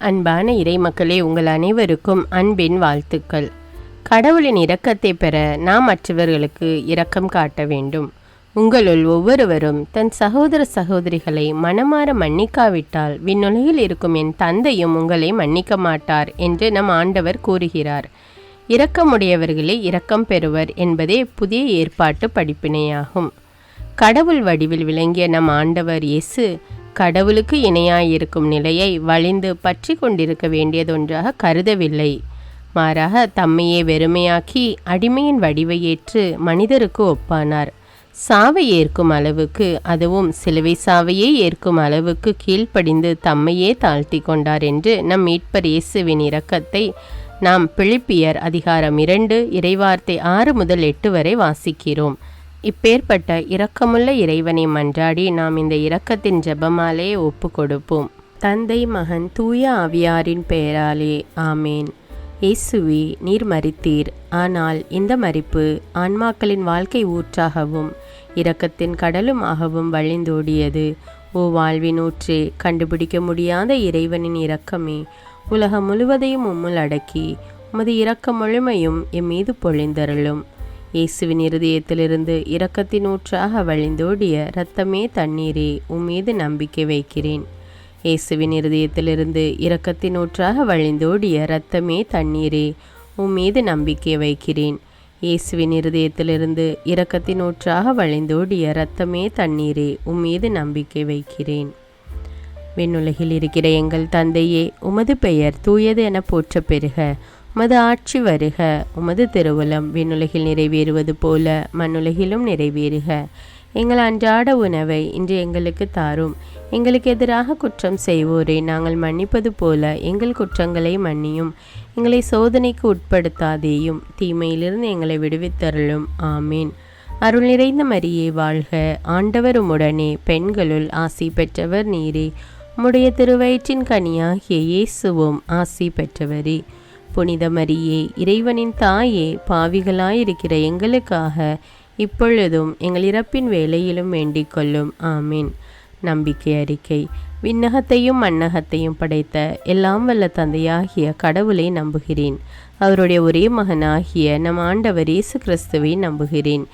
அன்பான இறைமக்களே, உங்கள் அனைவருக்கும் அன்பின் வாழ்த்துக்கள். கடவுளின் இரக்கத்தை பெற நாம் மற்றவர்களுக்கு இரக்கம் காட்ட வேண்டும். உங்களுள் ஒவ்வொருவரும் தன் சகோதர சகோதரிகளை மனமாற மன்னிக்காவிட்டால் விண்ணுலகில் இருக்கும் என் தந்தையும் உங்களை மன்னிக்க மாட்டார் என்று நம் ஆண்டவர் கூறுகிறார். இரக்கமுடையவர்களே இரக்கம் பெறுவர் என்பதே புதிய ஏற்பாட்டு படிப்பினையாகும். கடவுள் வடிவில் விளங்கிய நம் ஆண்டவர் இயேசு கடவுளுக்கு இணையாயிருக்கும் நிலையை வலிந்து பற்றி கொண்டிருக்க வேண்டியதொன்றாக கருதவில்லை. மாறாக தம்மையே வெறுமையாக்கி அடிமையின் வடிவை ஏற்று மனிதருக்கு ஒப்பானார். சாவை ஏற்கும் அளவுக்கு, அதுவும் சிலுவை சாவையே ஏற்கும் அளவுக்கு கீழ்ப்படிந்து தம்மையே தாழ்த்தி கொண்டார் என்று நம் மீட்பர் இயேசுவின் இரக்கத்தை நாம் பிலிப்பியர் அதிகாரம் 2 இறைவார்த்தை 6 முதல் 8 வரை வாசிக்கிறோம். இப்பேற்பட்ட இரக்கமுள்ள இறைவனை மன்றாடி நாம் இந்த இரக்கத்தின் ஜெபமாலே ஒப்பு கொடுப்போம். தந்தை, மகன், தூய ஆவியாரின் பெயராலே ஆமேன். இயேசுவே, நீர் மரித்தீர். ஆனால் இந்த மரிப்பு ஆன்மாக்களின் வாழ்க்கை ஊற்றாகவும் இரக்கத்தின் கடலுமாகவும் வழிந்தோடியது. ஓ வாழ்வின் ஊற்றே, கண்டுபிடிக்க முடியாத இறைவனின் இரக்கமே, உலகம் முழுவதையும் உம்முள் அடக்கி உமது இரக்க முழுமையும் எம் மீது பொழிந்தருளும். இயேசுவின் இருதயத்திலிருந்து இரக்கத்தின் ஊற்றாக வழிந்தோடிய இரத்தமே தண்ணீரே, உம்மீது நம்பிக்கை வைக்கிறேன். இயேசுவின் இருதயத்திலிருந்து இரக்கத்தின் ஊற்றாக வழிந்தோடிய இரத்தமே தண்ணீரே, உம்மீது நம்பிக்கை வைக்கிறேன். இயேசுவின் இருதயத்திலிருந்து இரக்கத்தின் ஊற்றாக வழிந்தோடிய இரத்தமே தண்ணீரே, உம்மீது நம்பிக்கை வைக்கிறேன். விண்ணுலகில் இருக்கிற எங்கள் தந்தையே, உமது பெயர் தூயது என போற்ற பெறுக. உமது ஆட்சி வருக. உமது திருவுளம் விண்ணுலகில் நிறைவேறுவது போல மண்ணுலகிலும் நிறைவேறுக. எங்கள் அன்றாட உணவை இன்று எங்களுக்கு தாரும். எங்களுக்கு எதிராக குற்றம் செய்வோரை நாங்கள் மன்னிப்பது போல எங்கள் குற்றங்களை மன்னியும். எங்களை சோதனைக்கு உட்படுத்தாதேயும், தீமையிலிருந்து எங்களை விடுவித்தருளும். ஆமீன். அருள் நிறைந்த மரியே வாழ்க. ஆண்டவர் உம்முடனே, பெண்களுள் ஆசி பெற்றவர் நீரே. உம்முடைய திருவயிற்றின் கனியாகிய இயேசுவும் ஆசி பெற்றவரே. புனித மரியே, இறைவனின் தாயே, பாவிகளாயிருக்கிற எங்களுக்காக இப்பொழுதும் எங்கள் இறப்பின் வேளையிலும் வேண்டிக் கொள்ளும். ஆமீன். நம்பிக்கை அறிக்கை. விண்ணகத்தையும் மண்ணகத்தையும் படைத்த எல்லாம் வல்ல தந்தையாகிய கடவுளை நம்புகிறேன். அவருடைய ஒரே மகனாகிய நம் ஆண்டவர் இயேசு கிறிஸ்துவை நம்புகிறேன்.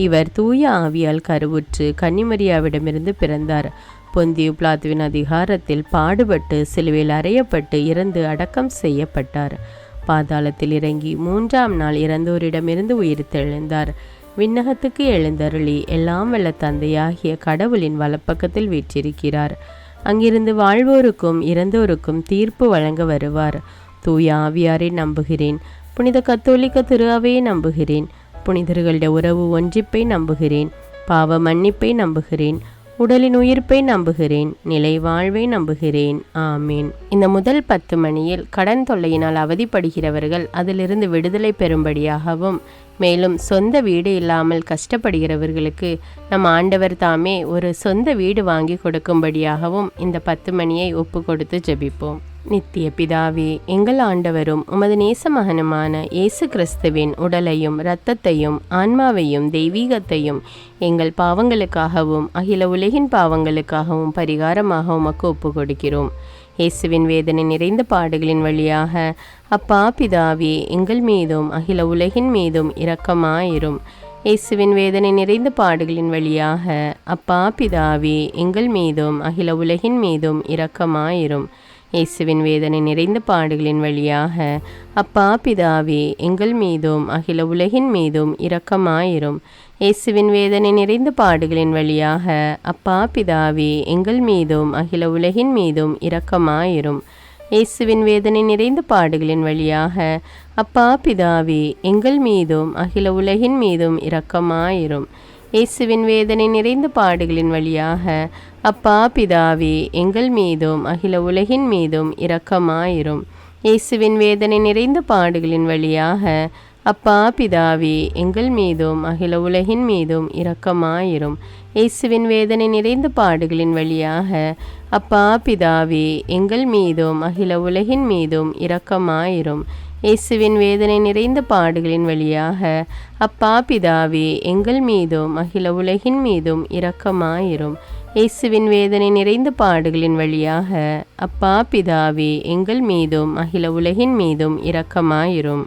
இவர் தூய ஆவியால் கருவுற்று கன்னிமரியாவிடமிருந்து பிறந்தார். பொந்தியு பிலாத்துவின் அதிகாரத்தில் பாடுபட்டு சிலுவையில் அறையப்பட்டு இறந்து அடக்கம் செய்யப்பட்டார். பாதாளத்தில் இறங்கி 3ஆம் நாள் இறந்தோரிடமிருந்து உயிர்த்தெழுந்தார். விண்ணகத்துக்கு எழுந்தருளி எல்லாம் வல்ல தந்தையாகிய கடவுளின் வலப்பக்கத்தில் வீற்றிருக்கிறார். அங்கிருந்து வாழ்வோருக்கும் இறந்தோருக்கும் தீர்ப்பு வழங்க வருவார். தூய ஆவியாரை நம்புகிறேன். புனித கத்தோலிக்க திரு அவையை நம்புகிறேன். புனிதர்களுடைய உறவு ஒன்றிப்பை நம்புகிறேன். பாவ மன்னிப்பை நம்புகிறேன். உடலின் உயிர்ப்பை நம்புகிறேன். நிலை வாழ்வை நம்புகிறேன். ஆமீன். இந்த முதல் 10 மணியில் கடன் தொல்லையினால் அவதிப்படுகிறவர்கள் அதிலிருந்து விடுதலை பெறும்படியாகவும், மேலும் சொந்த வீடு இல்லாமல் கஷ்டப்படுகிறவர்களுக்கு நம் ஆண்டவர் தாமே ஒரு சொந்த வீடு வாங்கி கொடுக்கும்படியாகவும் இந்த 10 மணியை ஒப்பு கொடுத்து ஜெபிப்போம். நித்திய பிதாவே, எங்கள் ஆண்டவரும் உமது நேச மகனுமான இயேசு கிறிஸ்துவின் உடலையும் இரத்தத்தையும் ஆன்மாவையும் தெய்வீகத்தையும் எங்கள் பாவங்களுக்காகவும் அகில உலகின் பாவங்களுக்காகவும் பரிகாரமாக உமக்கு ஒப்பு கொடுக்கிறோம். இயேசுவின் வேதனை நிறைந்த பாடுகளின் வழியாக அப்பா பிதாவே, எங்கள் மீதும் அகில உலகின் மீதும் இரக்கமாயிரும். இயேசுவின் வேதனை நிறைந்த பாடுகளின் வழியாக அப்பா பிதாவே, எங்கள் மீதும் அகில உலகின் மீதும் இரக்கமாயிரும். இயேசுவின் வேதனை நிறைந்த பாடுகளின் வழியாக அப்பா பிதாவே, எங்கள் மீதும் அகில உலகின் மீதும் இரக்கமாயிரும். இயேசுவின் வேதனை நிறைந்த பாடுகளின் வழியாக அப்பா பிதாவே, எங்கள் மீதும் அகில உலகின் மீதும் இரக்கமாயிரும். இயேசுவின் வேதனை நிறைந்த பாடுகளின் வழியாக அப்பா பிதாவே, எங்கள் மீதும் அகில உலகின் மீதும் இரக்கமாயிரும். இயேசுவின் வேதனை நிறைந்த பாடுகளின் வழியாக அப்பா பிதாவே, எங்கள் மீதும் அகில உலகின் மீதும் இரக்கமாயிரும். இயேசுவின் வேதனை நிறைந்த பாடுகளின் வழியாக அப்பா பிதாவே, எங்கள் மீதும் அகில உலகின் மீதும் இரக்கமாயிரும். இயேசுவின் வேதனை நிறைந்த பாடுகளின் வழியாக அப்பா பிதாவே, எங்கள் மீதும் அகில உலகின் மீதும் இரக்கமாயிரும். இயேசுவின் வேதனை நிறைந்த பாடுகளின் வழியாக அப்பா பிதாவே, எங்கள் மீதும் அகில உலகின் மீதும் இரக்கமாயிரும். இயேசுவின் வேதனை நிறைந்த பாடுகளின் வழியாக அப்பா பிதாவே எங்கள் மீதும் அகில உலகின் மீதும் இரக்கமாயிரும்.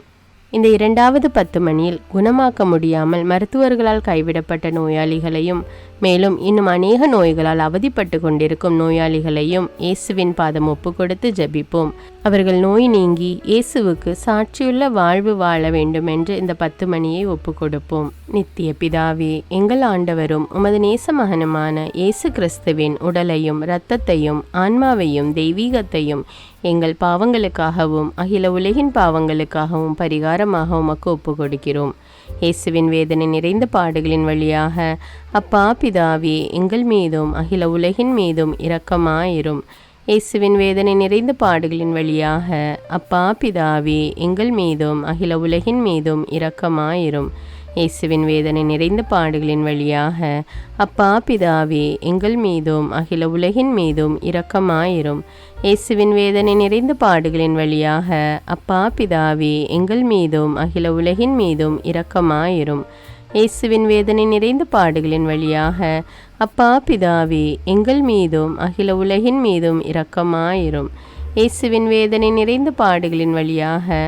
இந்த 2வது 10 மணியில் குணமாக்க முடியாமல் மருத்துவர்களால் கைவிடப்பட்ட நோயாளிகளையும் மேலும் இன்னும் அநேக நோய்களால் அவதிப்பட்டு கொண்டிருக்கும் நோயாளிகளையும் இயேசுவின் பாதம் ஒப்பு கொடுத்து ஜெபிப்போம். அவர்கள் நோய் நீங்கி இயேசுவுக்கு சாட்சியுள்ள வாழ்வு வாழ வேண்டும் என்று இந்த 10 மணியை ஒப்பு கொடுப்போம். நித்திய பிதாவே, எங்கள் ஆண்டவரும் உமது நேச மகனுமான இயேசு கிறிஸ்துவின் உடலையும் இரத்தத்தையும் ஆன்மாவையும் தெய்வீகத்தையும் எங்கள் பாவங்களுக்காகவும் அகில உலகின் பாவங்களுக்காகவும் பரிகாரமாக உமக்கு ஒப்பு கொடுக்கிறோம். இயேசுவின் வேதனை நிறைந்த பாடுகளின் வழியாக அப்பா பிதாவே எங்கள் மீதும் அகில உலகின் மீதும் இரக்கமாயிரும். இயேசுவின் வேதனை நிறைந்த பாடுகளின் வழியாக அப்பா பிதாவே எங்கள் மீதும் அகில உலகின் மீதும் இரக்கமாயிரும். இயேசுவின் வேதனை நிறைந்த பாடுகளின் வழியாக அப்பா பிதாவே எங்கள் மீதும் அகில உலகின் மீதும் இரக்கமாயிரும். இயேசுவின் வேதனை நிறைந்த பாடுகளின் வழியாக அப்பா பிதாவே எங்கள் மீதும் அகில உலகின் மீதும் இரக்கமாயிரும். இயேசுவின் வேதனை நிறைந்த பாடுகளின் வழியாக அப்பா பிதாவே எங்கள் மீதும் அகில உலகின் மீதும் இரக்கமாயிரும். இயேசுவின் வேதனை நிறைந்த பாடுகளின் வழியாக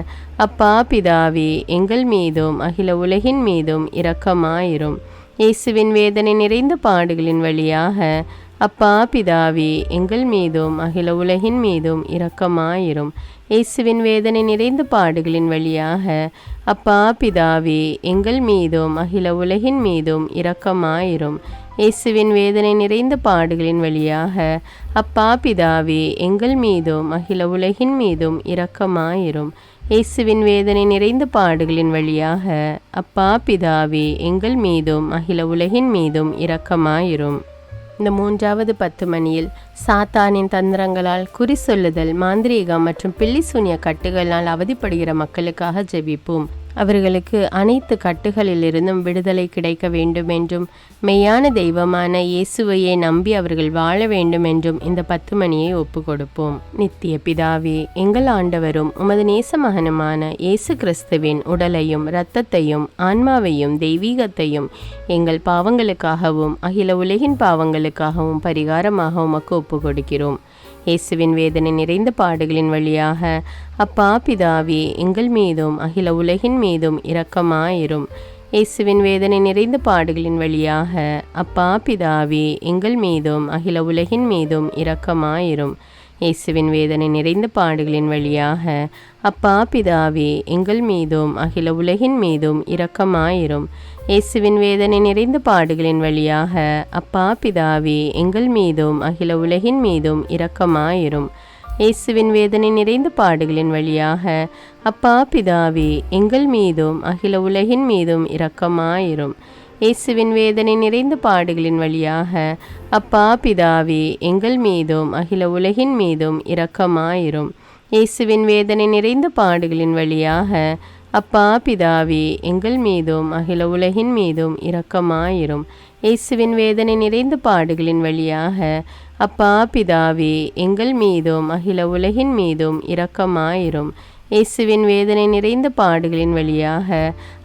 அப்பா பிதாவே எங்கள் மீதும் அகில உலகின் மீதும் இரக்கமாயிரும். இயேசுவின் வேதனை நிறைந்த பாடுகளின் வழியாக அப்பா பிதாவே எங்கள் மீதும் அகில உலகின் மீதும் இரக்கமாயிரும். இயேசுவின் வேதனை நிறைந்த பாடுகளின் வழியாக அப்பா பிதாவே எங்கள் மீதும் அகில உலகின் மீதும் இரக்கமாயிரும். இயேசுவின் வேதனை நிறைந்த பாடுகளின் வழியாக அப்பா பிதாவே எங்கள் மீதும் அகில உலகின் மீதும் இரக்கமாயிரும். இயேசுவின் வேதனை நிறைந்த பாடுகளின் வழியாக அப்பா பிதாவே எங்கள் மீதும் அகில உலகின் மீதும் இரக்கமாயிரும். இந்த 3வது 10 மணியில் சாத்தானின் தந்திரங்களால் குறி சொல்லுதல், மாந்திரீகம் மற்றும் பில்லி சூனிய கட்டுகளால் அவதிப்படுகிற மக்களுக்காக ஜெபிப்போம். அவர்களுக்கு அனைத்து கட்டுகளிலிருந்தும் விடுதலை கிடைக்க வேண்டும் என்றும் மெய்யான தெய்வமான இயேசுவையே நம்பி அவர்கள் வாழ வேண்டும் என்றும் இந்த 10 மணியை ஒப்பு கொடுப்போம். நித்திய பிதாவே, எங்கள் ஆண்டவரும் உமது நேச மகனுமான இயேசு கிறிஸ்துவின் உடலையும் இரத்தத்தையும் ஆன்மாவையும் தெய்வீகத்தையும் எங்கள் பாவங்களுக்காகவும் அகில உலகின் பாவங்களுக்காகவும் பரிகாரமாக உமக்கு ஒப்பு கொடுக்கிறோம். இயேசுவின் வேதனை நிறைந்த பாடுகளின் வழியாக அப்பா பிதாவே எங்கள் மீதும் அகில உலகின் மீதும் இரக்கமாயிரும். இயேசுவின் வேதனை நிறைந்த பாடுகளின் வழியாக அப்பா பிதாவே எங்கள் மீதும் அகில உலகின் மீதும் இரக்கமாயிரும். இயேசுவின் வேதனை நிறைந்த பாடுகளின் வழியாக அப்பா பிதாவே எங்கள் மீதும் அகில உலகின் மீதும் இரக்கமாயிரும். இயேசுவின் வேதனை நிறைந்த பாடுகளின் வழியாக அப்பா பிதாவே எங்கள் மீதும் அகில உலகின் மீதும் இரக்கமாயிரும். இயேசுவின் வேதனை நிறைந்த பாடுகளின் வழியாக அப்பா பிதாவே எங்கள் மீதும் அகில உலகின் மீதும் இரக்கமாயிரும். இயேசுவின் வேதனை நிறைந்த பாடுகளின் வழியாக அப்பா பிதாவே எங்கள் மீதும் அகில உலகின் மீதும் இரக்கமாயிரும். இயேசுவின் வேதனை நிறைந்த பாடுகளின் வழியாக அப்பா பிதாவே எங்கள் மீதும் அகில உலகின் மீதும் இரக்கமாயிரும். இயேசுவின் வேதனை நிறைந்த பாடுகளின் வழியாக அப்பா பிதாவே எங்கள் மீதும் அகில உலகின் மீதும் இரக்கமாயிரும். இயேசுவின் வேதனை நிறைந்த பாடுகளின் வழியாக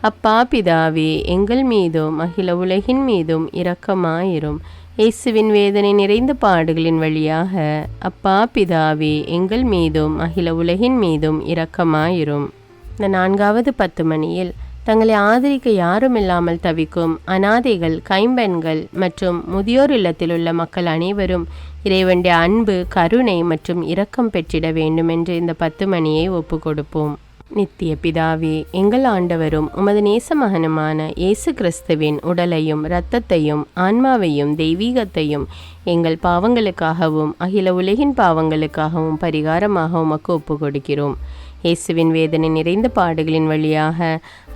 அப்பா பிதாவே எங்கள் மீதும் அகில உலகின் மீதும் இரக்கமாயிரும். இயேசுவின் வேதனை நிறைந்த பாடுகளின் வழியாக அப்பா பிதாவே எங்கள் மீதும் அகில உலகின் மீதும் இரக்கமாயிரும். இந்த 4வது 10 மணியில் தங்களை ஆதரிக்க யாரும் இல்லாமல் தவிக்கும் அனாதைகள், கைம்பெண்கள் மற்றும் முதியோர் இல்லத்தில் உள்ள மக்கள் அனைவரும் இறைவனுடைய அன்பு, கருணை மற்றும் இரக்கம் பெற்றிட வேண்டும் என்று இந்த 10 மணியை ஒப்பு கொடுப்போம். நித்திய பிதாவே, எங்கள் ஆண்டவரும் உமது நேச மகனுமான இயேசு கிறிஸ்துவின் உடலையும் இரத்தத்தையும் ஆன்மாவையும் தெய்வீகத்தையும் எங்கள் பாவங்களுக்காகவும் அகில உலகின் பாவங்களுக்காகவும் பரிகாரமாக உமக்கு ஒப்பு கொடுக்கிறோம். இயேசுவின் வேதனை நிறைந்த பாடுகளின் வழியாக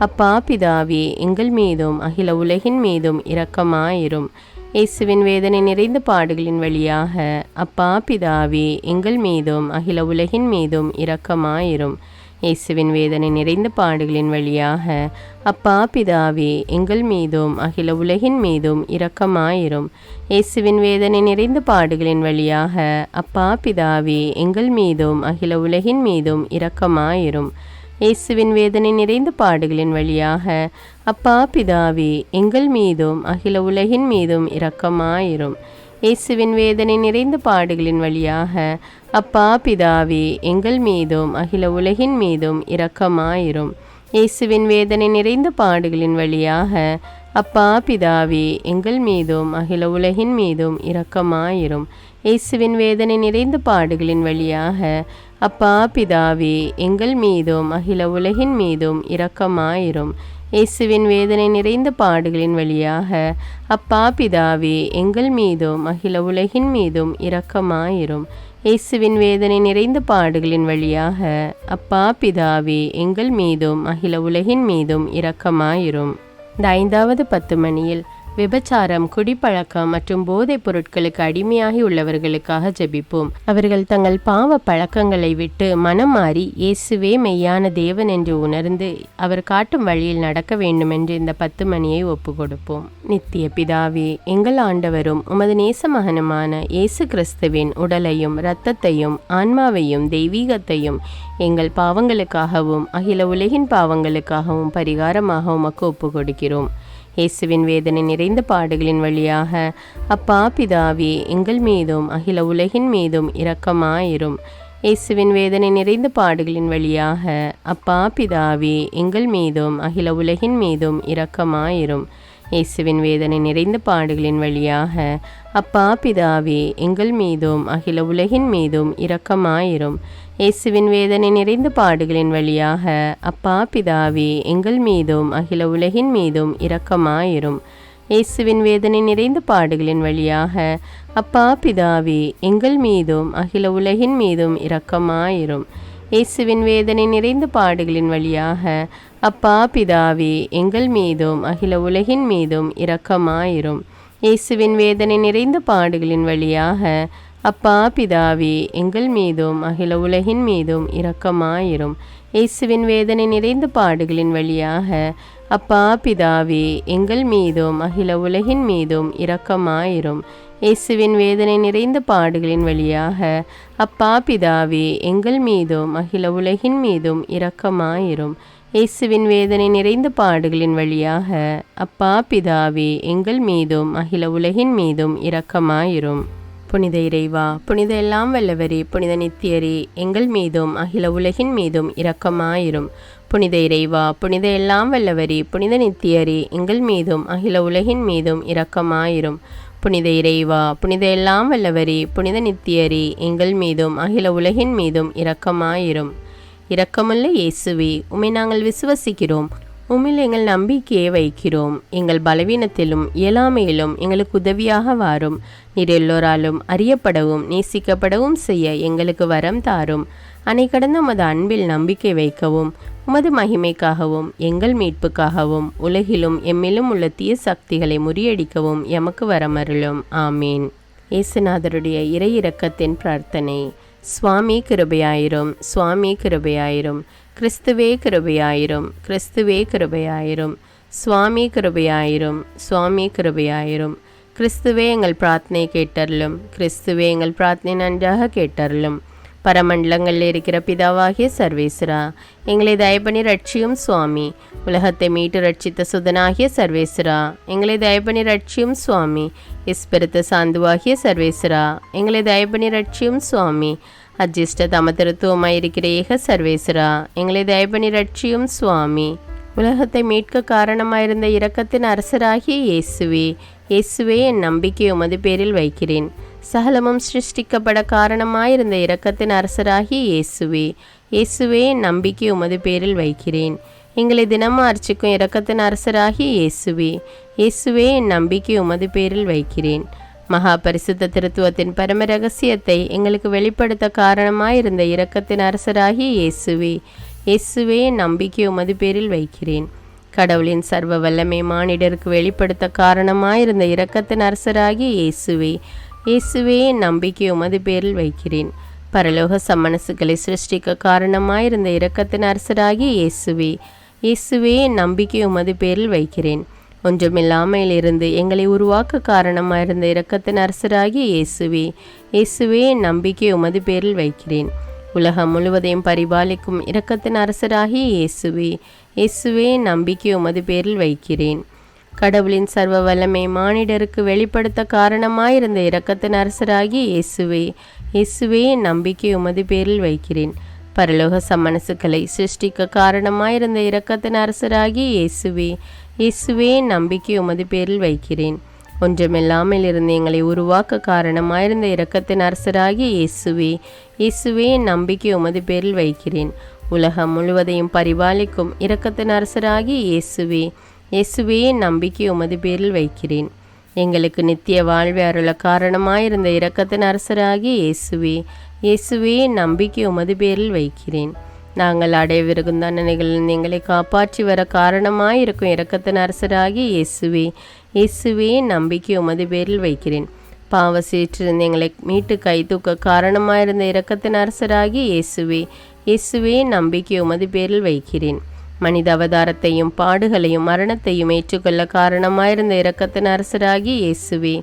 அப்பா பிதாவே எங்கள் மீதும் அகில உலகின் மீதும் இரக்கமாயிரும். இயேசுவின் வேதனை நிறைந்த பாடுகளின் வழியாக அப்பா பிதாவே எங்கள் மீதும் அகில உலகின் மீதும் இரக்கமாயிரும். இயேசுவின் வேதனை நிறைந்த பாடுகளின் வழியாக அப்பா பிதாவே எங்கள் மீதும் அகில உலகின் மீதும் இரக்கமாயிரும். இயேசுவின் வேதனை நிறைந்த பாடுகளின் வழியாக அப்பா பிதாவே எங்கள் மீதும் அகில உலகின் மீதும் இரக்கமாயிரும். இயேசுவின் வேதனை நிறைந்த பாடுகளின் வழியாக அப்பா பிதாவே எங்கள் மீதும் அகில உலகின் மீதும் இரக்கமாயிரும். இயேசுவின் வேதனை நிறைந்த பாடுகளின் வழியாக அப்பா பிதாவே எங்கள் மீதும் அகில உலகின் மீதும் இரக்கமாயிரும். இயேசுவின் வேதனை நிறைந்த பாடுகளின் வழியாக அப்பா பிதாவே எங்கள் மீதும் அகில உலகின் மீதும் இரக்கமாயிரும். இயேசுவின் வேதனை நிறைந்த பாடுகளின் வழியாக அப்பா பிதாவே எங்கள் மீதும் அகில உலகின் மீதும் இரக்கமாயிரும். இயேசுவின் வேதனை நிறைந்த பாடுகளின் வழியாக அப்பா பிதாவே எங்கள் மீதும் அகில உலகின் மீதும் இரக்கமாயிரும். இயேசுவின் வேதனை நிறைந்த பாடுகளின் வழியாக அப்பா பிதாவே எங்கள் மீதும் அகில உலகின் மீதும் இரக்கமாயிரும். இந்த 5வது 10 மணியில் விபச்சாரம், குடிப்பழக்கம் மற்றும் போதைப் பொருட்களுக்கு அடிமையாகி உள்ளவர்களுக்காக ஜெபிப்போம். அவர்கள் தங்கள் பாவ பழக்கங்களை விட்டு மனம் மாறி இயேசுவே மெய்யான தேவன் என்று உணர்ந்து அவர் காட்டும் வழியில் நடக்க வேண்டும் என்று இந்த 10 மணியை ஒப்பு கொடுப்போம். நித்திய பிதாவே, எங்கள் ஆண்டவரும் உமது நேச மகனுமான இயேசு கிறிஸ்துவின் உடலையும் இரத்தத்தையும் ஆன்மாவையும் தெய்வீகத்தையும் எங்கள் பாவங்களுக்காகவும் அகில உலகின் பாவங்களுக்காகவும் பரிகாரமாக உமக்கு ஒப்பு கொடுக்கிறோம். இயேசுவின் வேதனை நிறைந்த பாடுகளின் வழியாக அப்பா பிதாவே எங்கள் மீதும் அகில உலகின் மீதும் இரக்கமாயிரும். இயேசுவின் வேதனை நிறைந்த பாடுகளின் வழியாக அப்பா பிதாவே எங்கள் மீதும் அகில உலகின் மீதும் இரக்கமாயிரும். இயேசுவின் வேதனை நிறைந்த பாடுகளின் வழியாக அப்பா பிதாவே எங்கள் மீதும் அகில உலகின் மீதும் இரக்கமாயிரும். இயேசுவின் வேதனை நிறைந்த பாடுகளின் வழியாக அப்பா பிதாவே எங்கள் மீதும் அகில உலகின் மீதும் இரக்கமாயிரும். இயேசுவின் வேதனை நிறைந்த பாடுகளின் வழியாக அப்பா பிதாவே எங்கள் மீதும் அகில உலகின் மீதும் இரக்கமாயிரும். இயேசுவின் வேதனை நிறைந்த பாடுகளின் வழியாக அப்பா பிதாவே எங்கள் மீதும் அகில உலகின் மீதும் இரக்கமாயிரும். இயேசுவின் வேதனை நிறைந்த பாடுகளின் வழியாக அப்பா பிதாவே எங்கள் மீதும் அகில உலகின் மீதும் இரக்கமாயிரும். இயேசுவின் வேதனை நிறைந்த பாடுகளின் வழியாக அப்பா பிதாவே எங்கள் மீதும் அகில உலகின் மீதும் இரக்கமாயிரும். இயேசுவின் வேதனை நிறைந்த பாடுகளின் வழியாக அப்பா பிதாவே எங்கள் மீதும் அகில உலகின் மீதும் இரக்கமாயிரும். இயேசுவின் வேதனை நிறைந்த பாடுகளின் வழியாக அப்பா பிதாவே எங்கள் மீதும் அகில உலகின் மீதும் இரக்கமாயிரும். புனித இறைவா, புனித எல்லாம் வல்லவரே, புனித நித்தியரே, எங்கள் மீதும் அகில உலகின் மீதும் இரக்கமாயிரும். புனித இறைவா, புனித எல்லாம் வல்லவரே, புனித நித்தியரே, எங்கள் மீதும் அகில உலகின் மீதும் இரக்கமாயிரும். புனித இறைவா, புனித எல்லாம் வல்லவரே, புனித நித்தியரே, எங்கள் மீதும் அகில உலகின் மீதும் இரக்கமாயிரும். இரக்கமுள்ள இயேசுவே, உம்மை நாங்கள் விசுவசிக்கிறோம், உம்மில் எங்கள் நம்பிக்கையை வைக்கிறோம். எங்கள் பலவீனத்திலும் இயலாமையிலும் எங்களுக்கு உதவியாக வாரும். நீர் எல்லோராலும் அறியப்படவும் நேசிக்கப்படவும் செய்ய எங்களுக்கு வரம் தாரும். அணை கடந்த உமது அன்பில் நம்பிக்கை வைக்கவும், உமது மகிமைக்காகவும் எங்கள் மீட்புக்காகவும் உலகிலும் எம்மிலும் உள்ள தீய சக்திகளை முறியடிக்கவும் எமக்கு வரமருளும். ஆமீன். இயேசுநாதருடைய இறை இரக்கத்தின் பிரார்த்தனை. சுவாமி கிருபையாயிரும், சுவாமி கிருபையாயிரும். கிறிஸ்துவே கிருபையாயிரும், கிறிஸ்துவே கிருபையாயிரும். சுவாமி கிருபையாயிரும், சுவாமி கிருபையாயிரும். கிறிஸ்துவே எங்கள் பிரார்த்தனை கேட்டருளும், கிறிஸ்துவே எங்கள் பிரார்த்தனை நன்றாக கேட்டருளும். பரமண்டலங்களில் இருக்கிற பிதாவாகிய சர்வேஸ்வரா, எங்களை தயபணி ரட்சியும் சுவாமி. உலகத்தை மீட்டு ரட்சித்த சுதனாகிய சர்வேஸ்வரா, எங்களை தயபணி ரட்சியும் சுவாமி. இஸ்பிரித்த சாந்துவாகிய சர்வேஸ்வரா, எங்களை தயபணி ரட்சியும் சுவாமி. அஜிஷ்ட தமதிருத்துவமாயிருக்கிற ஏக சர்வேஸ்வரா, எங்களை தயபணி ரட்சியும் சுவாமி. உலகத்தை மீட்க காரணமாயிருந்த இரக்கத்தின் அரசராகிய இயேசுவே, இயேசுவே என் நம்பிக்கை உமது பேரில் வைக்கிறேன். சகலமும் சிருஷ்டிக்கப்பட காரணமாயிருந்த இரக்கத்தின் அரசராகிய இயேசுவே, இயேசுவே என் நம்பிக்கை உமது பேரில் வைக்கிறேன். எங்களை தினமும் அர்ச்சிக்கும் இரக்கத்தின் அரசராகிய இயேசுவே, இயேசுவே என் நம்பிக்கை உமது பேரில் வைக்கிறேன். மகா பரிசுத்த திருத்துவத்தின் பரம ரகசியத்தை எங்களுக்கு வெளிப்படுத்த காரணமாயிருந்த இரக்கத்தின் அரசராகிய இயேசுவே, இயேசுவே என் நம்பிக்கை உமது பேரில் வைக்கிறேன். கடவுளின் சர்வ வல்லமை மானிடருக்கு வெளிப்படுத்த காரணமாயிருந்த இரக்கத்தின் அரசராகிய இயேசுவே, இயேசுவே என் நம்பிக்கை உமது பேரில் வைக்கிறேன். பரலோக சம்மனசுகளை சிருஷ்டிக்க காரணமாயிருந்த இரக்கத்தின் அரசராகிய இயேசுவே, இயேசுவே என் நம்பிக்கை உமது பேரில் வைக்கிறேன். ஒன்றுமில்லாமல் இருந்து எங்களை உருவாக்க காரணமாயிருந்த இரக்கத்தின் அரசராகிய இயேசுவே, இயேசுவே என் நம்பிக்கை உமது பேரில் வைக்கிறேன். உலகம் முழுவதையும் பரிபாலிக்கும் இரக்கத்தின் அரசராகிய இயேசுவே, இயேசுவே என் நம்பிக்கை உமது பேரில் வைக்கிறேன். கடவுளின் சர்வ வல்லமை மானிடருக்கு வெளிப்படுத்த காரணமாயிருந்த இரக்கத்தின் அரசராகி இயேசுவே, இயேசுவே நம்பிக்கை உமது பேரில் வைக்கிறேன். பரலோக சம்மனசுக்களை சிருஷ்டிக்க காரணமாயிருந்த இரக்கத்தின் அரசராகி இயேசுவே, இயேசுவே நம்பிக்கை உமது பேரில் வைக்கிறேன். ஒன்றுமில்லாமல் இருந்து எங்களை உருவாக்க காரணமாயிருந்த இரக்கத்தின் அரசராகி இயேசுவே, இயேசுவே நம்பிக்கை உமது பேரில் வைக்கிறேன். உலகம் முழுவதையும் பரிபாலிக்கும் இரக்கத்தின் அரசராகி இயேசுவே, இயேசுவே நம்பிக்கை உமது பேரில் வைக்கிறேன். எங்களுக்கு நித்திய வாழ்வை அருள காரணமாயிருந்த இரக்கத்தின் அரசராகி இயேசுவே, இயேசுவே நம்பிக்கை உமது பேரில் வைக்கிறேன். நாங்கள் அடையவிருக்கும் தண்டனைகளில் எங்களை காப்பாற்றி வர காரணமாயிருக்கும் இரக்கத்தின் அரசராகி இயேசுவே, இயேசுவே நம்பிக்கை உமது பேரில் வைக்கிறேன். பாவ சீற்றிருந்து எங்களை மீட்டு கை தூக்க காரணமாயிருந்த இரக்கத்தின் அரசராகி இயேசுவே, இயேசுவே நம்பிக்கை உமது பேரில் வைக்கிறேன். மனித அவதாரத்தையும் பாடுகளையும் மரணத்தையும் ஏற்றுக்கொள்ள காரணமாயிருந்த இரக்கத்தின் அரசராகி இயேசுவே,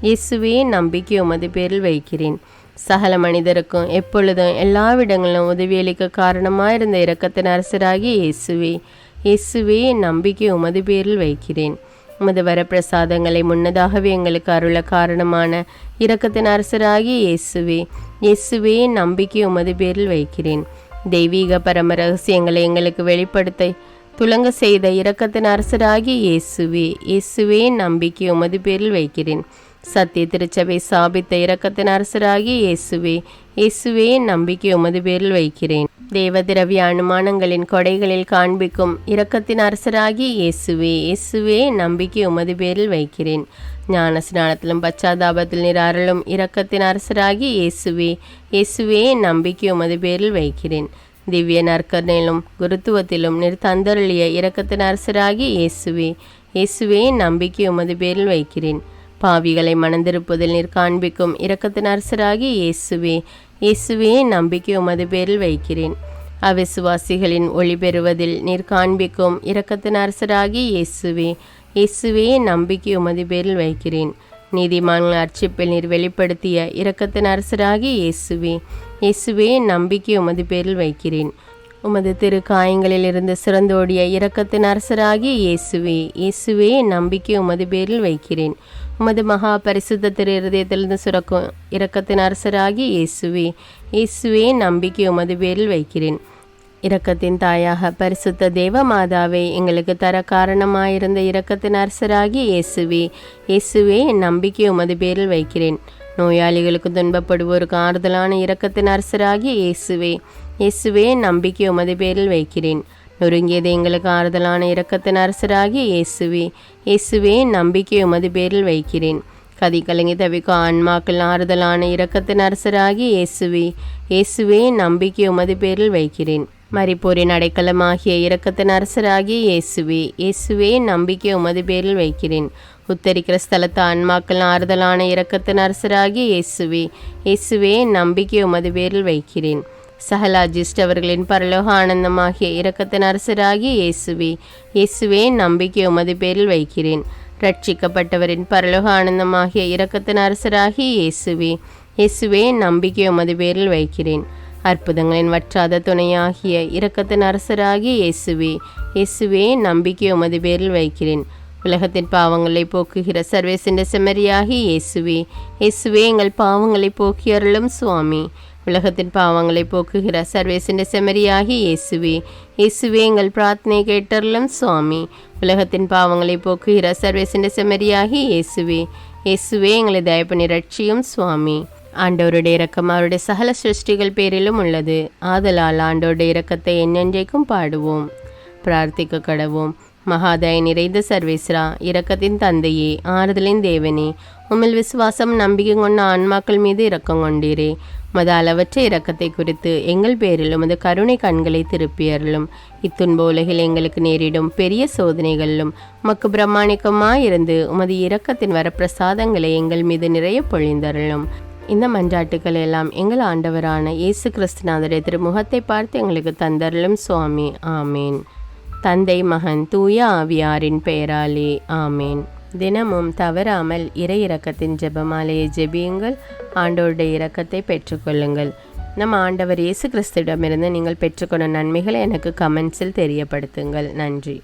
இயேசுவே நம்பிக்கை உமது பேரில் வைக்கிறேன். சகல மனிதருக்கும் எப்பொழுதும் எல்லாவிடங்களிலும் உதவியளிக்க காரணமாயிருந்த இரக்கத்தின் அரசராகி இயேசுவே, இயேசுவே நம்பிக்கை உமது பேரில் வைக்கிறேன். உமது வரப்பிரசாதங்களை முன்னதாகவே எங்களுக்கு அருள காரணமான இரக்கத்தின் அரசராகி இயேசுவே, இயேசுவே நம்பிக்கை உமது பேரில் வைக்கிறேன். தெய்வீக பரம ரகசியங்களை எங்களுக்கு வெளிப்படுத்த துலங்க செய்த இரக்கத்தின் அரசராகி இயேசுவே, இயேசுவே நம்பிக்கை உமது பேரில் வைக்கிறேன். சத்திய திருச்சபை சாபித்த இரக்கத்தின் அரசராகி இயேசுவே, இயேசுவே நம்பிக்கை உமது பேரில் வைக்கிறேன். தேவ திரவிய அனுமானங்களின் கொடைகளில் காண்பிக்கும் இரக்கத்தின் அரசராகி இயேசுவே, இயேசுவே நம்பிக்கை உமது பேரில் வைக்கிறேன். ஞான ஸ்நானத்திலும் பச்சாதாபத்தில் நீர் அருளும் இரக்கத்தின் அரசராகி இயேசுவே, இயேசுவே நம்பிக்கை உமது பேரில் வைக்கிறேன். திவ்ய நற்கருணையிலும் குருத்துவத்திலும் நீர் தந்தருளிய இரக்கத்தின் அரசராகி இயேசுவே, இயேசுவே நம்பிக்கை உமது பேரில் வைக்கிறேன். பாவிகளை மணந்திருப்பதில் நீர் காண்பிக்கும் இரக்கத்தின் அரசராகி இயேசுவே, இயேசுவே நம்பிக்கை உமது பேரில் வைக்கிறேன். அவிசுவாசிகளின் ஒளி பெறுவதில் நீர் காண்பிக்கும் இரக்கத்தின் அரசராகி இயேசுவே, இயேசுவே நம்பிக்கை உமது பேரில் வைக்கிறேன். நீதிமான்கள் அர்ச்சிப்பில் நீர் வெளிப்படுத்திய இரக்கத்தின் அரசராகி இயேசுவே, இயேசுவே நம்பிக்கை உமது பேரில் வைக்கிறேன். உமது திரு காயங்களில் இருந்து சிறந்தோடிய இரக்கத்தின் அரசராகி இயேசுவே, இயேசுவே நம்பிக்கை உமது பேரில் வைக்கிறேன். உமது மகா பரிசுத்த திரு இருதயத்திலிருந்து சுரக்கும் இரக்கத்தின் அரசராகி இயேசுவே, இயேசுவே நம்பிக்கை உமது பேரில் வைக்கிறேன். இரக்கத்தின் தாயாக பரிசுத்த தேவ மாதாவை எங்களுக்கு தர காரணமாயிருந்த இரக்கத்தின் அரசராகி இயேசுவே, இயேசுவே நம்பிக்கை உமது பேரில் வைக்கிறேன். நோயாளிகளுக்கு துன்பப்படுவோருக்கு ஆறுதலான இரக்கத்தின் அரசராகி இயேசுவே, இயேசுவே நம்பிக்கை உமது பேரில் வைக்கிறேன். நொறுங்கியது எங்களுக்கு ஆறுதலான இரக்கத்தின் அரசராகி இயேசுவே, இயேசுவே நம்பிக்கை உமது பேரில் வைக்கிறேன். கதி கலங்கி தவிக்கும் ஆன்மாக்கள் ஆறுதலான இரக்கத்தின் அரசராகி இயேசுவே, இயேசுவே நம்பிக்கை உமது பேரில் வைக்கிறேன். மரிப்போரின் அடைக்கலமாகிய இரக்கத்தின் அரசராகி இயேசுவே, இயேசுவே நம்பிக்கை உமது பேரில் வைக்கிறேன். உத்தரிக்கிற ஸ்தலத்து ஆன்மாக்கள் ஆறுதலான இரக்கத்தின் அரசராகி இயேசுவே, இயேசுவே நம்பிக்கை உமது பேரில் வைக்கிறேன். சகல அஜிஷ்டவர்களின் பரலோக ஆனந்தமாகிய இரக்கத்தின் அரசராகி இயேசுவே, இயேசுவே நம்பிக்கை உமது பேரில் வைக்கிறேன். ரட்சிக்கப்பட்டவரின் பரலோக ஆனந்தமாகிய இரக்கத்தின் அரசராகி இயேசுவே, இயேசுவே நம்பிக்கை உமது பேரில் வைக்கிறேன். அற்புதங்களின் வற்றாத துணையாகிய இரக்கத்தின் அரசராகி இயேசுவே, இயேசுவே நம்பிக்கை உமது பேரில் வைக்கிறேன். உலகத்தின் பாவங்களை போக்குகிற சர்வேசின்ற செம்மறியாகி இயேசுவே, இயேசுவே எங்கள் பாவங்களை போக்கி அருளும் சுவாமி. உலகத்தின் பாவங்களை போக்குகிற சர்வேசின்ற செம்மறியாகி இயேசுவே, இயேசுவே எங்கள் பிரார்த்தனை கேட்டருளும் சுவாமி. உலகத்தின் பாவங்களை போக்குகிற சர்வேசின்ற செம்மறியாகி இயேசுவே, இயேசுவே எங்களை தயப்பனி ரட்சியும் சுவாமி. ஆண்டவருடைய இரக்கம் அவருடைய சகல சிருஷ்டிகள் பேரிலும் உள்ளது. ஆதலால் ஆண்டவருடைய இரக்கத்தை என்னென்றைக்கும் பாடுவோம். பிரார்த்திக்க கடவோம். மகாதய நிறைந்த சர்வேஸ்வரா, இரக்கத்தின் தந்தையே, ஆறுதலின் தேவனே, உம்மில் விசுவாசம் நம்பிக்கை கொண்ட ஆன்மாக்கள் மீது இரக்கம் கொண்டீரே. உமது அளவற்ற இரக்கத்தை குறித்து எங்கள் பேரில் உமது கருணை கண்களை திருப்பியருளும். இத்துன்ப உலகில் எங்களுக்கு நேரிடும் பெரிய சோதனைகளிலும் உமக்கு பிரமாணிக்கமாயிருந்து உமது இரக்கத்தின் வரப்பிரசாதங்களை எங்கள் மீது நிறைய பொழிந்தருளும். இந்த மன்றாட்டுக்கள் எல்லாம் எங்கள் ஆண்டவரான இயேசு கிறிஸ்துநாதருடைய திருமுகத்தை பார்த்து எங்களுக்கு தந்தருளும் சுவாமி. ஆமேன். தந்தை, மகன், தூய ஆவியாரின் பெயராலே ஆமேன். தினமும் தவறாமல் இறை இரக்கத்தின் ஜெபமாலையை ஜெபியுங்கள். ஆண்டவருடைய இரக்கத்தை பெற்றுக்கொள்ளுங்கள். நம் ஆண்டவர் இயேசு கிறிஸ்துவிடமிருந்து நீங்கள் பெற்றுக்கொண்ட நன்மைகளை எனக்கு கமெண்ட்ஸில் தெரியப்படுத்துங்கள். நன்றி.